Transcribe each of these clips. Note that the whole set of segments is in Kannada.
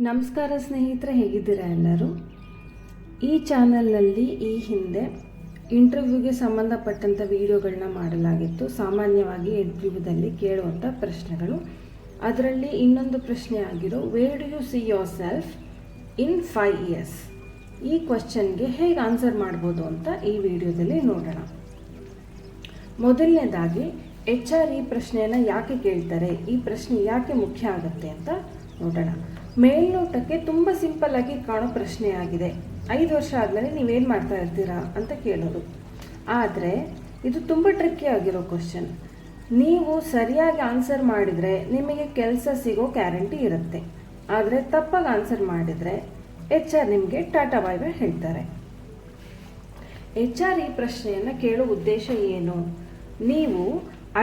ನಮಸ್ಕಾರ ಸ್ನೇಹಿತರೆ, ಹೇಗಿದ್ದೀರಾ ಎಲ್ಲರೂ? ಈ ಚಾನಲ್ನಲ್ಲಿ ಈ ಹಿಂದೆ ಇಂಟರ್ವ್ಯೂಗೆ ಸಂಬಂಧಪಟ್ಟಂಥ ವಿಡಿಯೋಗಳನ್ನ ಮಾಡಲಾಗಿತ್ತು. ಸಾಮಾನ್ಯವಾಗಿ ಇಂಟರ್ವ್ಯೂದಲ್ಲಿ ಕೇಳುವಂಥ ಪ್ರಶ್ನೆಗಳು. ಅದರಲ್ಲಿ ಇನ್ನೊಂದು ಪ್ರಶ್ನೆ ಆಗಿರೋ where do U C your self in 5 years? ಈ ಕ್ವಶನ್ಗೆ ಹೇಗೆ ಆನ್ಸರ್ ಮಾಡ್ಬೋದು ಅಂತ ಈ ವಿಡಿಯೋದಲ್ಲಿ ನೋಡೋಣ. ಮೊದಲನೇದಾಗಿ HR ಈ ಪ್ರಶ್ನೆಯನ್ನು ಯಾಕೆ ಕೇಳ್ತಾರೆ, ಈ ಪ್ರಶ್ನೆ ಯಾಕೆ ಮುಖ್ಯ ಆಗುತ್ತೆ ಅಂತ ನೋಡೋಣ. ಮೇಲ್ನೋಟಕ್ಕೆ ತುಂಬ ಸಿಂಪಲ್ ಆಗಿ ಕಾಣೋ ಪ್ರಶ್ನೆ ಆಗಿದೆ. 5 ವರ್ಷ ಆದಮೇಲೆ ನೀವೇನು ಮಾಡ್ತಾ ಇರ್ತೀರಾ ಅಂತ ಕೇಳೋದು. ಆದರೆ ಇದು ತುಂಬ ಟ್ರಿಕ್ಕಿ ಆಗಿರೋ ಕ್ವಶನ್. ನೀವು ಸರಿಯಾಗಿ ಆನ್ಸರ್ ಮಾಡಿದರೆ ನಿಮಗೆ ಕೆಲಸ ಸಿಗೋ ಗ್ಯಾರಂಟಿ ಇರುತ್ತೆ. ಆದರೆ ತಪ್ಪಾಗಿ ಆನ್ಸರ್ ಮಾಡಿದರೆ HR ನಿಮಗೆ ಟಾಟಾ ಬಾಯ್ ಬಾಯ್ ಹೇಳ್ತಾರೆ. HR ಈ ಪ್ರಶ್ನೆಯನ್ನು ಕೇಳೋ ಉದ್ದೇಶ ಏನು? ನೀವು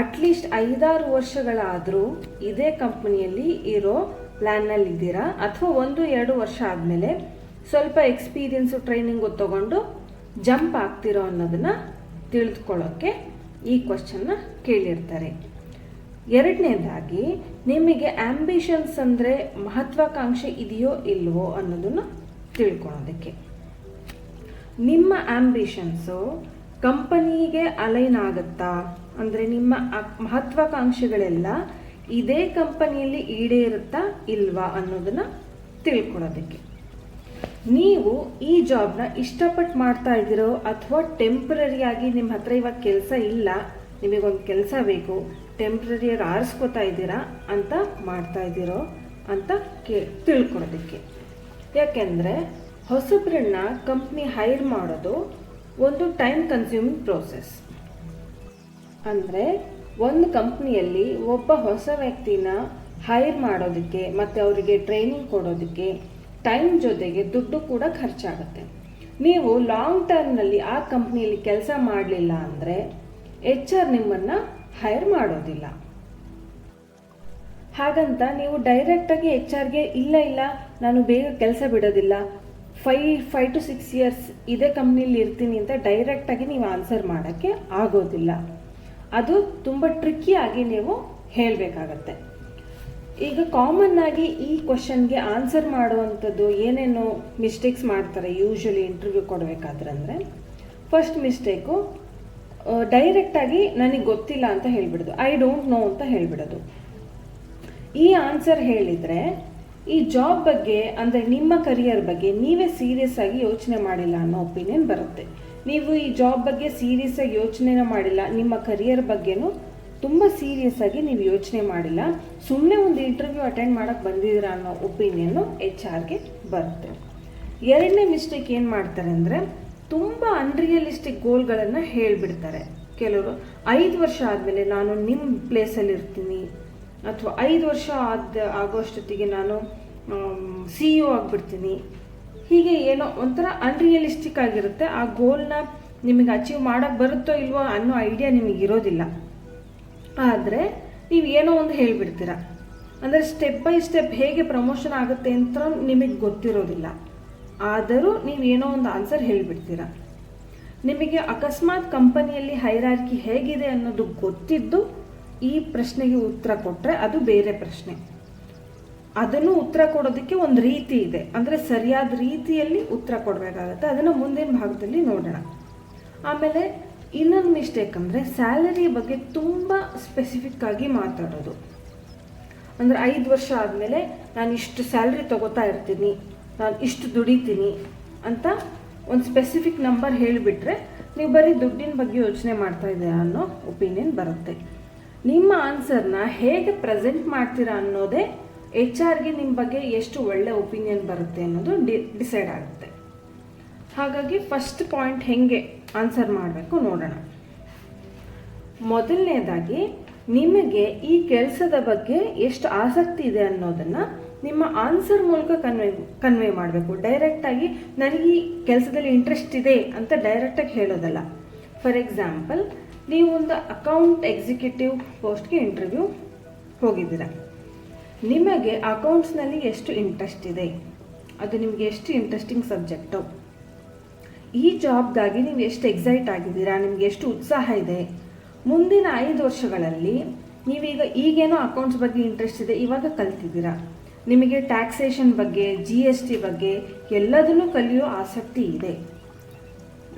ಅಟ್ಲೀಸ್ಟ್ 5-6 ವರ್ಷಗಳಾದರೂ ಇದೇ ಕಂಪ್ನಿಯಲ್ಲಿ ಇರೋ ಪ್ಲ್ಯಾನ್ನಲ್ಲಿ ಇದ್ದೀರಾ, ಅಥವಾ 1-2 ವರ್ಷ ಆದಮೇಲೆ ಸ್ವಲ್ಪ ಎಕ್ಸ್ಪೀರಿಯನ್ಸು ಟ್ರೈನಿಂಗು ತಗೊಂಡು ಜಂಪ್ ಆಗ್ತಿರೋ ಅನ್ನೋದನ್ನು ತಿಳಿದುಕೊಳ್ಳೋಕ್ಕೆ ಈ ಕ್ವಶನ್ನ ಕೇಳಿರ್ತಾರೆ. ಎರಡನೇದಾಗಿ ನಿಮಗೆ ಆಂಬಿಷನ್ಸ್ ಅಂದರೆ ಮಹತ್ವಾಕಾಂಕ್ಷೆ ಇದೆಯೋ ಇಲ್ವೋ ಅನ್ನೋದನ್ನು ತಿಳ್ಕೊಳ್ಳೋದಕ್ಕೆ. ನಿಮ್ಮ ಆಂಬಿಷನ್ಸು ಕಂಪನಿಗೆ ಅಲೈನ್ ಆಗುತ್ತಾ, ಅಂದರೆ ನಿಮ್ಮ ಮಹತ್ವಾಕಾಂಕ್ಷೆಗಳೆಲ್ಲ ಇದೇ ಕಂಪನಿಯಲ್ಲಿ ಈಡೇರುತ್ತಾ ಇಲ್ವಾ ಅನ್ನೋದನ್ನು ತಿಳ್ಕೊಳ್ಳೋದಕ್ಕೆ. ನೀವು ಈ ಜಾಬ್ನ ಇಷ್ಟಪಟ್ಟು ಮಾಡ್ತಾ ಇದ್ದೀರೋ ಅಥವಾ ಟೆಂಪ್ರರಿಯಾಗಿ ನಿಮ್ಮ ಹತ್ರ ಇವಾಗ ಕೆಲಸ ಇಲ್ಲ, ನಿಮಗೊಂದು ಕೆಲಸ ಬೇಕು, ಟೆಂಪ್ರರಿಯಾಗಿ ಆರಿಸ್ಕೋತಾ ಇದ್ದೀರಾ ಅಂತ ಮಾಡ್ತಾ ಇದ್ದೀರೋ ಅಂತ ತಿಳ್ಕೊಳ್ಳೋದಕ್ಕೆ. ಯಾಕೆಂದರೆ ಹೊಸಬ್ರನ್ನ ಕಂಪ್ನಿ ಹೈರ್ ಮಾಡೋದು ಒಂದು ಟೈಮ್ ಕನ್ಸ್ಯೂಮಿಂಗ್ ಪ್ರೋಸೆಸ್. ಅಂದರೆ ಒಂದು ಕಂಪ್ನಿಯಲ್ಲಿ ಒಬ್ಬ ಹೊಸ ವ್ಯಕ್ತಿನ ಹೈರ್ ಮಾಡೋದಕ್ಕೆ ಮತ್ತು ಅವರಿಗೆ ಟ್ರೈನಿಂಗ್ ಕೊಡೋದಕ್ಕೆ ಟೈಮ್ ಜೊತೆಗೆ ದುಡ್ಡು ಕೂಡ ಖರ್ಚಾಗುತ್ತೆ. ನೀವು ಲಾಂಗ್ ಟರ್ಮ್ನಲ್ಲಿ ಆ ಕಂಪ್ನಿಯಲ್ಲಿ ಕೆಲಸ ಮಾಡಲಿಲ್ಲ ಅಂದರೆ HR ನಿಮ್ಮನ್ನು ಹೈರ್ ಮಾಡೋದಿಲ್ಲ. ಹಾಗಂತ ನೀವು ಡೈರೆಕ್ಟಾಗಿ HRಗೆ ಇಲ್ಲ ನಾನು ಬೇಗ ಕೆಲಸ ಬಿಡೋದಿಲ್ಲ, 5 to 6 years ಇದೇ ಕಂಪ್ನಿಯಲ್ಲಿ ಇರ್ತೀನಿ ಅಂತ ಡೈರೆಕ್ಟಾಗಿ ನೀವು ಆನ್ಸರ್ ಮಾಡೋಕ್ಕೆ ಆಗೋದಿಲ್ಲ. ಅದು ತುಂಬ ಟ್ರಿಕ್ಕಿಯಾಗಿ ನೀವು ಹೇಳಬೇಕಾಗತ್ತೆ. ಈಗ ಕಾಮನ್ ಆಗಿ ಈ ಕ್ವಶನ್ಗೆ ಆನ್ಸರ್ ಮಾಡುವಂಥದ್ದು ಏನೇನು ಮಿಸ್ಟೇಕ್ಸ್ ಮಾಡ್ತಾರೆ ಯೂಶ್ವಲಿ ಇಂಟರ್ವ್ಯೂ ಕೊಡಬೇಕಾದ್ರೆ ಅಂದರೆ, ಫಸ್ಟ್ ಮಿಸ್ಟೇಕು ಡೈರೆಕ್ಟಾಗಿ ನನಗೆ ಗೊತ್ತಿಲ್ಲ ಅಂತ ಹೇಳಿಬಿಡೋದು, ಐ ಡೋಂಟ್ ನೋ ಅಂತ ಹೇಳಿಬಿಡೋದು. ಈ ಆನ್ಸರ್ ಹೇಳಿದರೆ ಈ ಜಾಬ್ ಬಗ್ಗೆ ಅಂದರೆ ನಿಮ್ಮ ಕರಿಯರ್ ಬಗ್ಗೆ ನೀವೇ ಸೀರಿಯಸ್ ಆಗಿ ಯೋಚನೆ ಮಾಡಿಲ್ಲ ಅನ್ನೋ ಒಪಿನಿಯನ್ ಬರುತ್ತೆ. ನೀವು ಈ ಜಾಬ್ ಬಗ್ಗೆ ಸೀರಿಯಸ್ ಆಗಿ ಯೋಚನೆನ ಮಾಡಿಲ್ಲ, ನಿಮ್ಮ ಕರಿಯರ್ ಬಗ್ಗೆನೂ ತುಂಬ ಸೀರಿಯಸ್ ಆಗಿ ನೀವು ಯೋಚನೆ ಮಾಡಿಲ್ಲ, ಸುಮ್ಮನೆ ಒಂದು ಇಂಟರ್ವ್ಯೂ ಅಟೆಂಡ್ ಮಾಡೋಕ್ಕೆ ಬಂದಿದ್ದೀರಾ ಅನ್ನೋ ಒಪಿನಿಯನ್ನು HRಗೆ ಬರುತ್ತೆ. ಎರಡನೇ ಮಿಸ್ಟೇಕ್ ಏನು ಮಾಡ್ತಾರೆ ಅಂದರೆ, ತುಂಬ ಅನ್ರಿಯಲಿಸ್ಟಿಕ್ ಗೋಲ್ಗಳನ್ನು ಹೇಳಿಬಿಡ್ತಾರೆ. ಕೆಲವರು 5 ವರ್ಷ ಆದಮೇಲೆ ನಾನು ನಿಮ್ಮ ಪ್ಲೇಸಲ್ಲಿ ಇರ್ತೀನಿ, ಅಥವಾ 5 ವರ್ಷ ಆಗೋಷ್ಟೊತ್ತಿಗೆ ನಾನು CEO ಆಗಿಬಿಡ್ತೀನಿ, ಹೀಗೆ ಏನೋ ಒಂಥರ ಅನ್ರಿಯಲಿಸ್ಟಿಕ್ ಆಗಿರುತ್ತೆ. ಆ ಗೋಲ್ನ ನಿಮಗೆ ಅಚೀವ್ ಮಾಡೋಕ್ಕೆ ಬರುತ್ತೋ ಇಲ್ವೋ ಅನ್ನೋ ಐಡಿಯಾ ನಿಮಗೆ ಇರೋದಿಲ್ಲ. ಆದರೆ ನೀವು ಏನೋ ಒಂದು ಹೇಳಿಬಿಡ್ತೀರ, ಅಂದರೆ ಸ್ಟೆಪ್ ಬೈ ಸ್ಟೆಪ್ ಹೇಗೆ ಪ್ರಮೋಷನ್ ಆಗುತ್ತೆ ಅಂತ ನಿಮಗೆ ಗೊತ್ತಿರೋದಿಲ್ಲ. ಆದರೂ ನೀವು ಏನೋ ಒಂದು ಆನ್ಸರ್ ಹೇಳಿಬಿಡ್ತೀರ. ನಿಮಗೆ ಅಕಸ್ಮಾತ್ ಕಂಪನಿಯಲ್ಲಿ ಹೈರಾರ್ಕಿ ಹೇಗಿದೆ ಅನ್ನೋದು ಗೊತ್ತಿದ್ದು ಈ ಪ್ರಶ್ನೆಗೆ ಉತ್ತರ ಕೊಟ್ಟರೆ ಅದು ಬೇರೆ ಪ್ರಶ್ನೆ. ಅದನ್ನು ಉತ್ತರ ಕೊಡೋದಕ್ಕೆ ಒಂದು ರೀತಿ ಇದೆ, ಅಂದರೆ ಸರಿಯಾದ ರೀತಿಯಲ್ಲಿ ಉತ್ತರ ಕೊಡಬೇಕಾಗತ್ತೆ. ಅದನ್ನು ಮುಂದಿನ ಭಾಗದಲ್ಲಿ ನೋಡೋಣ. ಆಮೇಲೆ ಇನ್ನೊಂದು ಮಿಸ್ಟೇಕ್ ಅಂದರೆ ಸ್ಯಾಲರಿ ಬಗ್ಗೆ ತುಂಬ ಸ್ಪೆಸಿಫಿಕ್ ಆಗಿ ಮಾತಾಡೋದು. ಅಂದರೆ 5 ವರ್ಷ ಆದಮೇಲೆ ನಾನು ಇಷ್ಟು ಸ್ಯಾಲ್ರಿ ತಗೋತಾ ಇರ್ತೀನಿ, ನಾನು ಇಷ್ಟು ದುಡಿತೀನಿ ಅಂತ ಒಂದು ಸ್ಪೆಸಿಫಿಕ್ ನಂಬರ್ ಹೇಳಿಬಿಟ್ರೆ ನೀವು ಬರೀ ದುಡ್ಡಿನ ಬಗ್ಗೆ ಯೋಚನೆ ಮಾಡ್ತಾ ಇದ್ದೀರಾ ಅನ್ನೋ ಒಪಿನಿಯನ್ ಬರುತ್ತೆ. ನಿಮ್ಮ ಆನ್ಸರ್ನ ಹೇಗೆ ಪ್ರೆಸೆಂಟ್ ಮಾಡ್ತೀರಾ ಅನ್ನೋದೇ HRಗೆ ನಿಮ್ಮ ಬಗ್ಗೆ ಎಷ್ಟು ಒಳ್ಳೆ ಒಪಿನಿಯನ್ ಬರುತ್ತೆ ಅನ್ನೋದು ಡಿಸೈಡ್ ಆಗುತ್ತೆ. ಹಾಗಾಗಿ ಫಸ್ಟ್ ಪಾಯಿಂಟ್ ಹೇಗೆ ಆನ್ಸರ್ ಮಾಡಬೇಕು ನೋಡೋಣ. ಮೊದಲನೇದಾಗಿ ನಿಮಗೆ ಈ ಕೆಲಸದ ಬಗ್ಗೆ ಎಷ್ಟು ಆಸಕ್ತಿ ಇದೆ ಅನ್ನೋದನ್ನು ನಿಮ್ಮ ಆನ್ಸರ್ ಮೂಲಕ ಕನ್ವೆ ಮಾಡಬೇಕು. ಡೈರೆಕ್ಟಾಗಿ ನನಗೆ ಈ ಕೆಲಸದಲ್ಲಿ ಇಂಟ್ರೆಸ್ಟ್ ಇದೆ ಅಂತ ಡೈರೆಕ್ಟಾಗಿ ಹೇಳೋದಲ್ಲ. ಫಾರ್ ಎಕ್ಸಾಂಪಲ್, ನೀವು ಒಂದು ಅಕೌಂಟ್ ಎಕ್ಸಿಕ್ಯೂಟಿವ್ ಪೋಸ್ಟ್ಗೆ ಇಂಟರ್ವ್ಯೂ ಹೋಗಿದ್ದೀರಾ. ನಿಮಗೆ ಅಕೌಂಟ್ಸ್ನಲ್ಲಿ ಎಷ್ಟು ಇಂಟ್ರೆಸ್ಟ್ ಇದೆ, ಅದು ನಿಮಗೆ ಎಷ್ಟು ಇಂಟ್ರೆಸ್ಟಿಂಗ್ ಸಬ್ಜೆಕ್ಟು, ಈ ಜಾಬ್ಗಾಗಿ ನೀವು ಎಷ್ಟು ಎಕ್ಸೈಟ್ ಆಗಿದ್ದೀರಾ, ನಿಮಗೆ ಎಷ್ಟು ಉತ್ಸಾಹ ಇದೆ, ಮುಂದಿನ 5 ವರ್ಷಗಳಲ್ಲಿ ನೀವೀಗ ಈಗೇನೋ ಅಕೌಂಟ್ಸ್ ಬಗ್ಗೆ ಇಂಟ್ರೆಸ್ಟ್ ಇದೆ, ಇವಾಗ ಕಲ್ತಿದ್ದೀರಾ, ನಿಮಗೆ ಟ್ಯಾಕ್ಸೇಷನ್ ಬಗ್ಗೆ, GST ಬಗ್ಗೆ ಎಲ್ಲದನ್ನೂ ಕಲಿಯೋ ಆಸಕ್ತಿ ಇದೆ,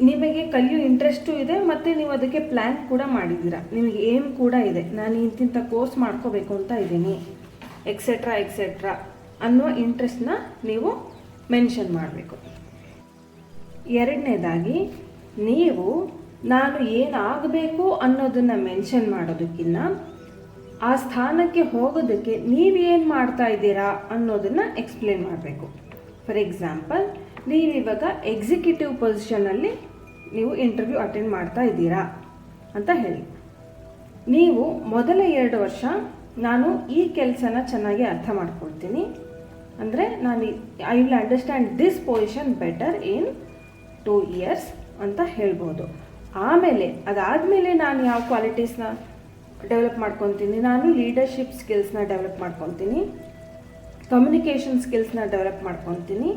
ನಿಮಗೆ ಕಲಿಯೋ ಇಂಟ್ರೆಸ್ಟು ಇದೆ, ಮತ್ತು ನೀವು ಅದಕ್ಕೆ ಪ್ಲ್ಯಾನ್ ಕೂಡ ಮಾಡಿದ್ದೀರಾ, ನಿಮಗೆ ಏಮ್ ಕೂಡ ಇದೆ, ನಾನು ಇಂತಿಂಥ ಕೋರ್ಸ್ ಮಾಡ್ಕೋಬೇಕು ಅಂತ ಇದ್ದೀನಿ, ಎಕ್ಸೆಟ್ರಾ ಅನ್ನೋ ಇಂಟ್ರೆಸ್ಟ್ನ ನೀವು ಮೆನ್ಷನ್ ಮಾಡಬೇಕು. ಎರಡನೇದಾಗಿ, ನೀವು ನಾನು ಏನಾಗಬೇಕು ಅನ್ನೋದನ್ನು ಮೆನ್ಷನ್ ಮಾಡೋದಕ್ಕಿಂತ ಆ ಸ್ಥಾನಕ್ಕೆ ಹೋಗೋದಕ್ಕೆ ನೀವೇನು ಮಾಡ್ತಾ ಇದ್ದೀರಾ ಅನ್ನೋದನ್ನು ಎಕ್ಸ್ಪ್ಲೇನ್ ಮಾಡಬೇಕು. ಫಾರ್ ಎಕ್ಸಾಂಪಲ್, ನೀವಿವಾಗ ಎಕ್ಸಿಕ್ಯೂಟಿವ್ ಪೊಸಿಷನಲ್ಲಿ ನೀವು ಇಂಟರ್ವ್ಯೂ ಅಟೆಂಡ್ ಮಾಡ್ತಾ ಇದ್ದೀರಾ ಅಂತ ಹೇಳಿ. ನೀವು ಮೊದಲ 2 ವರ್ಷ ನಾನು ಈ ಕೆಲಸನ ಚೆನ್ನಾಗಿ ಅರ್ಥ ಮಾಡ್ಕೊಳ್ತೀನಿ, ಅಂದರೆ I will understand this position better in 2 years ಅಂತ ಹೇಳ್ಬೋದು. ಅದಾದಮೇಲೆ ನಾನು ಯಾವ ಕ್ವಾಲಿಟೀಸ್ನ ಡೆವಲಪ್ ಮಾಡ್ಕೊತೀನಿ, ನಾನು ಲೀಡರ್ಶಿಪ್ ಸ್ಕಿಲ್ಸ್ನ ಡೆವಲಪ್ ಮಾಡ್ಕೊತೀನಿ, ಕಮ್ಯುನಿಕೇಷನ್ ಸ್ಕಿಲ್ಸ್ನ ಡೆವಲಪ್ ಮಾಡ್ಕೊತೀನಿ,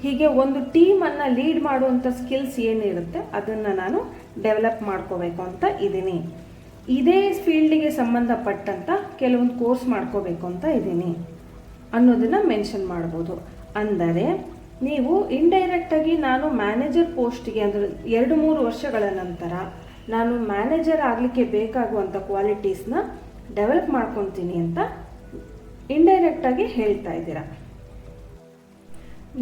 ಹೀಗೆ ಒಂದು ಟೀಮನ್ನು ಲೀಡ್ ಮಾಡುವಂಥ ಸ್ಕಿಲ್ಸ್ ಏನಿರುತ್ತೆ ಅದನ್ನು ನಾನು ಡೆವಲಪ್ ಮಾಡ್ಕೋಬೇಕು ಅಂತ ಇದ್ದೀನಿ, ಇದೇ ಫೀಲ್ಡಿಗೆ ಸಂಬಂಧಪಟ್ಟಂಥ ಕೆಲವೊಂದು ಕೋರ್ಸ್ ಮಾಡ್ಕೋಬೇಕು ಅಂತ ಇದ್ದೀನಿ ಅನ್ನೋದನ್ನು ಮೆನ್ಷನ್ ಮಾಡ್ಬೋದು. ಅಂದರೆ ನೀವು ಇಂಡೈರೆಕ್ಟಾಗಿ ನಾನು ಮ್ಯಾನೇಜರ್ ಪೋಸ್ಟ್ಗೆ, ಅಂದರೆ 2-3 ವರ್ಷಗಳ ನಂತರ ನಾನು ಮ್ಯಾನೇಜರ್ ಆಗಲಿಕ್ಕೆ ಬೇಕಾಗುವಂಥ ಕ್ವಾಲಿಟೀಸ್ನ ಡೆವಲಪ್ ಮಾಡ್ಕೊತೀನಿ ಅಂತ ಇಂಡೈರೆಕ್ಟಾಗಿ ಹೇಳ್ತಾ ಇದ್ದೀರಾ.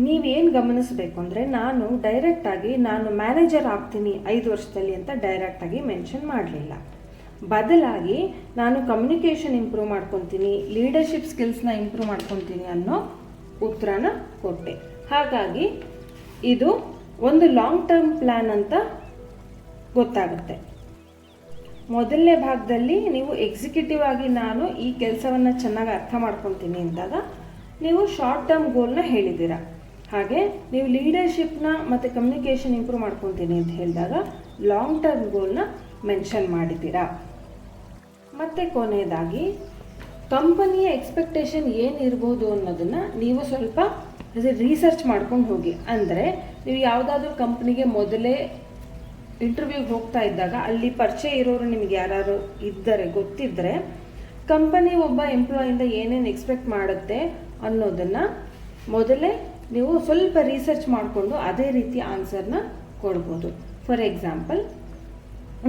ನೀವೇನು ಗಮನಿಸಬೇಕು ಅಂದರೆ, ನಾನು ಡೈರೆಕ್ಟಾಗಿ ನಾನು ಮ್ಯಾನೇಜರ್ ಆಗ್ತೀನಿ 5 ವರ್ಷದಲ್ಲಿ ಅಂತ ಡೈರೆಕ್ಟಾಗಿ ಮೆನ್ಷನ್ ಮಾಡಲಿಲ್ಲ. ಬದಲಾಗಿ ನಾನು ಕಮ್ಯುನಿಕೇಷನ್ ಇಂಪ್ರೂವ್ ಮಾಡ್ಕೊತೀನಿ, ಲೀಡರ್ಶಿಪ್ ಸ್ಕಿಲ್ಸ್ನ ಇಂಪ್ರೂವ್ ಮಾಡ್ಕೊತೀನಿ ಅನ್ನೋ ಉತ್ತರನ ಕೊಟ್ಟೆ. ಹಾಗಾಗಿ ಇದು ಒಂದು ಲಾಂಗ್ ಟರ್ಮ್ ಪ್ಲ್ಯಾನ್ ಅಂತ ಗೊತ್ತಾಗುತ್ತೆ. ಮೊದಲನೇ ಭಾಗದಲ್ಲಿ ನೀವು ಎಕ್ಸಿಕ್ಯೂಟಿವ್ ಆಗಿ ನಾನು ಈ ಕೆಲಸವನ್ನು ಚೆನ್ನಾಗಿ ಅರ್ಥ ಮಾಡ್ಕೊತೀನಿ ಅಂದಾಗ ನೀವು ಶಾರ್ಟ್ ಟರ್ಮ್ ಗೋಲ್ನ ಹೇಳಿದ್ದೀರಾ. ಹಾಗೆ ನೀವು ಲೀಡರ್ಶಿಪ್ನ ಮತ್ತು ಕಮ್ಯುನಿಕೇಷನ್ ಇಂಪ್ರೂವ್ ಮಾಡ್ಕೊತೀನಿ ಅಂತ ಹೇಳಿದಾಗ ಲಾಂಗ್ ಟರ್ಮ್ ಗೋಲ್ನ ಮೆನ್ಷನ್ ಮಾಡಿದ್ದೀರಾ. ಮತ್ತು ಕೊನೆಯದಾಗಿ, ಕಂಪನಿಯ ಎಕ್ಸ್ಪೆಕ್ಟೇಷನ್ ಏನಿರ್ಬೋದು ಅನ್ನೋದನ್ನು ನೀವು ಸ್ವಲ್ಪ ರಿಸರ್ಚ್ ಮಾಡ್ಕೊಂಡು ಹೋಗಿ. ಅಂದರೆ ನೀವು ಯಾವುದಾದ್ರೂ ಕಂಪ್ನಿಗೆ ಮೊದಲೇ ಇಂಟರ್ವ್ಯೂಗೆ ಹೋಗ್ತಾ ಇದ್ದಾಗ ಅಲ್ಲಿ ಪರಿಚಯ ಇರೋರು ನಿಮಗೆ ಯಾರು ಇದ್ದರೆ ಗೊತ್ತಿದ್ದರೆ, ಕಂಪನಿ ಒಬ್ಬ ಎಂಪ್ಲಾಯಿಂದ ಏನೇನು ಎಕ್ಸ್ಪೆಕ್ಟ್ ಮಾಡುತ್ತೆ ಅನ್ನೋದನ್ನು ಮೊದಲೇ ನೀವು ಸ್ವಲ್ಪ ರಿಸರ್ಚ್ ಮಾಡಿಕೊಂಡು ಅದೇ ರೀತಿ ಆನ್ಸರ್ನ ಕೊಡ್ಬೋದು. ಫಾರ್ ಎಕ್ಸಾಂಪಲ್,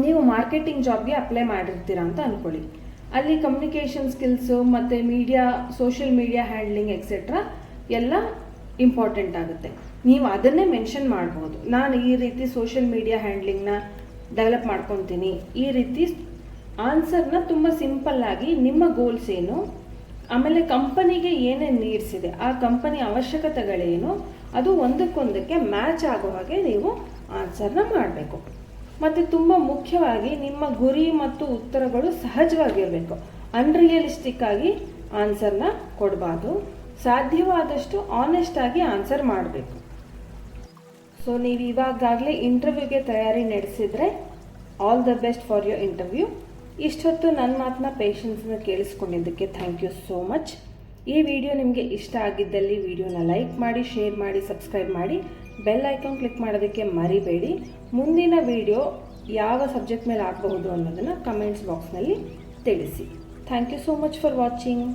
ನೀವು ಮಾರ್ಕೆಟಿಂಗ್ ಜಾಬ್ಗೆ ಅಪ್ಲೈ ಮಾಡಿರ್ತೀರ ಅಂತ ಅಂದ್ಕೊಳ್ಳಿ. ಅಲ್ಲಿ ಕಮ್ಯುನಿಕೇಷನ್ ಸ್ಕಿಲ್ಸು ಮತ್ತು ಸೋಷಿಯಲ್ ಮೀಡಿಯಾ ಹ್ಯಾಂಡ್ಲಿಂಗ್ ಎಕ್ಸೆಟ್ರಾ ಎಲ್ಲ ಇಂಪಾರ್ಟೆಂಟ್ ಆಗುತ್ತೆ. ನೀವು ಅದನ್ನೇ ಮೆನ್ಷನ್ ಮಾಡ್ಬೋದು. ನಾನು ಈ ರೀತಿ ಸೋಷಿಯಲ್ ಮೀಡಿಯಾ ಹ್ಯಾಂಡ್ಲಿಂಗ್ನ ಡೆವಲಪ್ ಮಾಡ್ಕೊತೀನಿ, ಈ ರೀತಿ ಆನ್ಸರ್ನ ತುಂಬ ಸಿಂಪಲ್ಲಾಗಿ ನಿಮ್ಮ ಗೋಲ್ಸ್ ಏನು, ಆಮೇಲೆ ಕಂಪನಿಗೆ ಏನೇನು ನೀಡ್ಸ್ ಇದೆ, ಆ ಕಂಪನಿ ಅವಶ್ಯಕತೆಗಳೇನು, ಅದು ಒಂದಕ್ಕೊಂದಕ್ಕೆ ಮ್ಯಾಚ್ ಆಗೋ ಹಾಗೆ ನೀವು ಆನ್ಸರ್ನ ಮಾಡಬೇಕು. ಮತ್ತು ತುಂಬ ಮುಖ್ಯವಾಗಿ ನಿಮ್ಮ ಗುರಿ ಮತ್ತು ಉತ್ತರಗಳು ಸಹಜವಾಗಿರಬೇಕು. ಅನ್ರಿಯಲಿಸ್ಟಿಕ್ ಆಗಿ ಆನ್ಸರ್ನ ಕೊಡಬಾರ್ದು. ಸಾಧ್ಯವಾದಷ್ಟು ಆನೆಸ್ಟ್ ಆಗಿ ಆನ್ಸರ್ ಮಾಡಬೇಕು. ಸೊ ನೀವು ಇವಾಗಲೇ ಇಂಟರ್ವ್ಯೂಗೆ ತಯಾರಿ ನಡೆಸಿದರೆ all the best for your interview. ಇಷ್ಟೊತ್ತು ನನ್ನ ಮಾತನ್ನ ಪೇಷನ್ಸ್ನ ಕೇಳಿಸ್ಕೊಂಡಿದ್ದಕ್ಕೆ ಥ್ಯಾಂಕ್ ಯು ಸೋ ಮಚ್. ಈ ವಿಡಿಯೋ ನಿಮಗೆ ಇಷ್ಟ ಆಗಿದ್ದಲ್ಲಿ ವಿಡಿಯೋನ ಲೈಕ್ ಮಾಡಿ, ಶೇರ್ ಮಾಡಿ, ಸಬ್ಸ್ಕ್ರೈಬ್ ಮಾಡಿ, ಬೆಲ್ ಐಕಾನ್ ಕ್ಲಿಕ್ ಮಾಡೋದಕ್ಕೆ ಮರಿಬೇಡಿ. ಮುಂದಿನ ವಿಡಿಯೋ ಯಾವ ಸಬ್ಜೆಕ್ಟ್ ಮೇಲೆ ಆಗಬಹುದು ಅನ್ನೋದನ್ನು ಕಮೆಂಟ್ಸ್ ಬಾಕ್ಸ್ನಲ್ಲಿ ತಿಳಿಸಿ. Thank you so much for watching.